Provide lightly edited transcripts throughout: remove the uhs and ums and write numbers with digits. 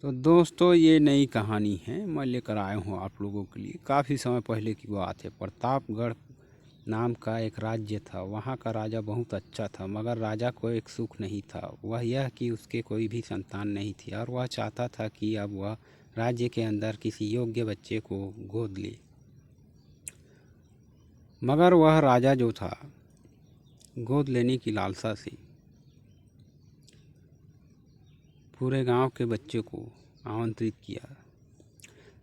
तो दोस्तों, ये नई कहानी है मैं लेकर आया हूँ आप लोगों के लिए। काफ़ी समय पहले की बात है। प्रतापगढ़ नाम का एक राज्य था। वहाँ का राजा बहुत अच्छा था, मगर राजा को एक सुख नहीं था। वह यह कि उसके कोई भी संतान नहीं थी और वह चाहता था कि अब वह राज्य के अंदर किसी योग्य बच्चे को गोद ले। मगर वह राजा जो था, गोद लेने की लालसा से पूरे गांव के बच्चे को आमंत्रित किया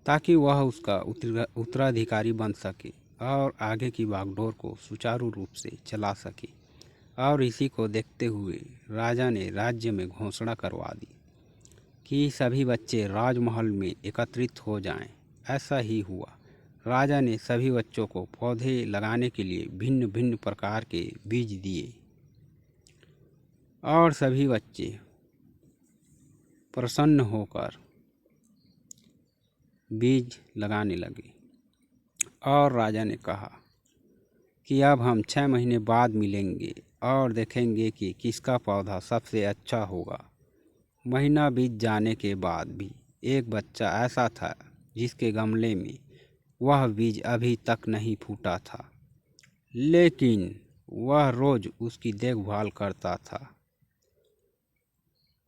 ताकि वह उसका उत्तराधिकारी बन सके और आगे की बागडोर को सुचारू रूप से चला सके। और इसी को देखते हुए राजा ने राज्य में घोषणा करवा दी कि सभी बच्चे राजमहल में एकत्रित हो जाएं। ऐसा ही हुआ। राजा ने सभी बच्चों को पौधे लगाने के लिए भिन्न भिन्न प्रकार के बीज दिए और सभी बच्चे प्रसन्न होकर बीज लगाने लगे। और राजा ने कहा कि अब हम 6 महीने बाद मिलेंगे और देखेंगे कि किसका पौधा सबसे अच्छा होगा। महीना बीत जाने के बाद भी एक बच्चा ऐसा था जिसके गमले में वह बीज अभी तक नहीं फूटा था, लेकिन वह रोज उसकी देखभाल करता था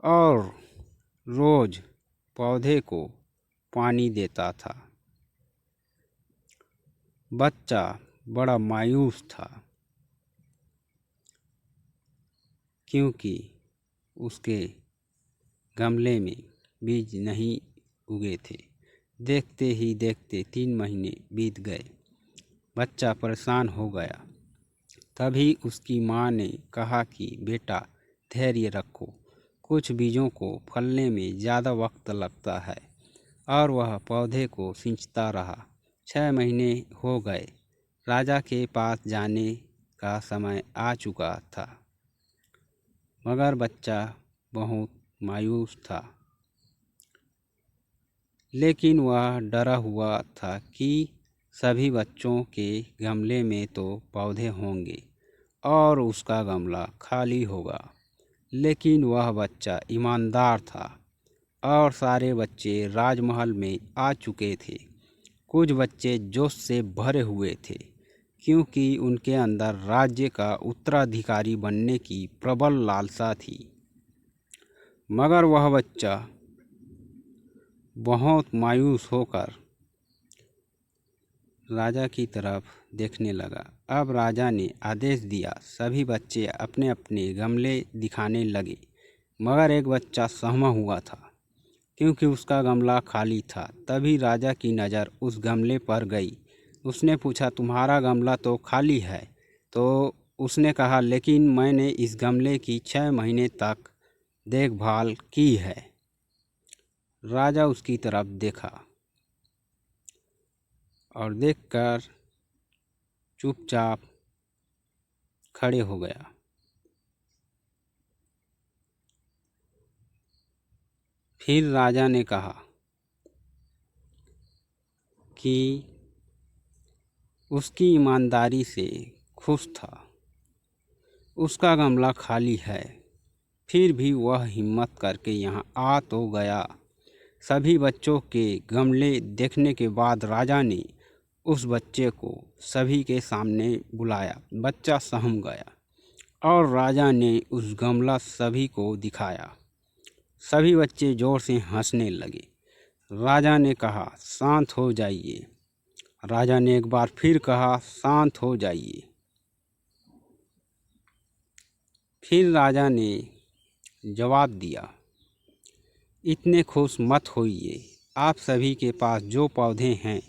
और रोज पौधे को पानी देता था। बच्चा बड़ा मायूस था क्योंकि उसके गमले में बीज नहीं उगे थे। देखते ही देखते 3 महीने बीत गए। बच्चा परेशान हो गया। तभी उसकी माँ ने कहा कि बेटा, धैर्य रखो, कुछ बीजों को फलने में ज़्यादा वक्त लगता है। और वह पौधे को सींचता रहा। 6 महीने हो गए। राजा के पास जाने का समय आ चुका था, मगर बच्चा बहुत मायूस था। लेकिन वह डरा हुआ था कि सभी बच्चों के गमले में तो पौधे होंगे और उसका गमला खाली होगा। लेकिन वह बच्चा ईमानदार था और सारे बच्चे राजमहल में आ चुके थे। कुछ बच्चे जोश से भरे हुए थे क्योंकि उनके अंदर राज्य का उत्तराधिकारी बनने की प्रबल लालसा थी। मगर वह बच्चा बहुत मायूस होकर राजा की तरफ देखने लगा। अब राजा ने आदेश दिया, सभी बच्चे अपने अपने गमले दिखाने लगे। मगर एक बच्चा सहमा हुआ था क्योंकि उसका गमला खाली था। तभी राजा की नज़र उस गमले पर गई। उसने पूछा, तुम्हारा गमला तो खाली है? तो उसने कहा, लेकिन मैंने इस गमले की 6 महीने तक देखभाल की है। राजा उसकी तरफ देखा और देखकर चुपचाप खड़े हो गया। फिर राजा ने कहा कि उसकी ईमानदारी से खुश था। उसका गमला खाली है, फिर भी वह हिम्मत करके यहाँ आ तो गया। सभी बच्चों के गमले देखने के बाद राजा ने उस बच्चे को सभी के सामने बुलाया। बच्चा सहम गया और राजा ने उस गमला सभी को दिखाया। सभी बच्चे जोर से हंसने लगे। राजा ने कहा, शांत हो जाइए। राजा ने एक बार फिर कहा, शांत हो जाइए। फिर राजा ने जवाब दिया, इतने खुश मत होइए। आप सभी के पास जो पौधे हैं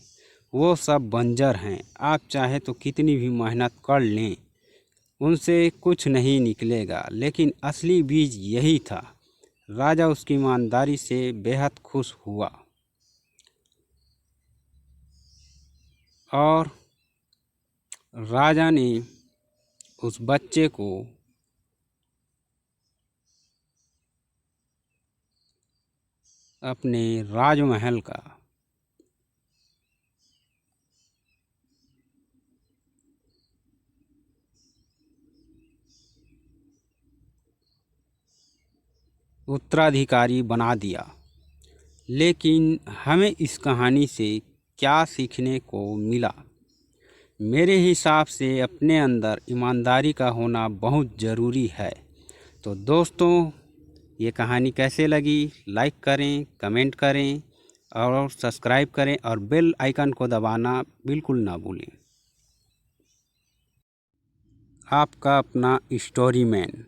वो सब बंजर हैं। आप चाहे तो कितनी भी मेहनत कर लें, उनसे कुछ नहीं निकलेगा। लेकिन असली बीज यही था। राजा उसकी ईमानदारी से बेहद खुश हुआ और राजा ने उस बच्चे को अपने राजमहल का उत्तराधिकारी बना दिया। लेकिन हमें इस कहानी से क्या सीखने को मिला? मेरे हिसाब से अपने अंदर ईमानदारी का होना बहुत ज़रूरी है। तो दोस्तों, ये कहानी कैसे लगी? लाइक करें, कमेंट करें और सब्सक्राइब करें और बेल आइकन को दबाना बिल्कुल ना भूलें। आपका अपना स्टोरी मैन।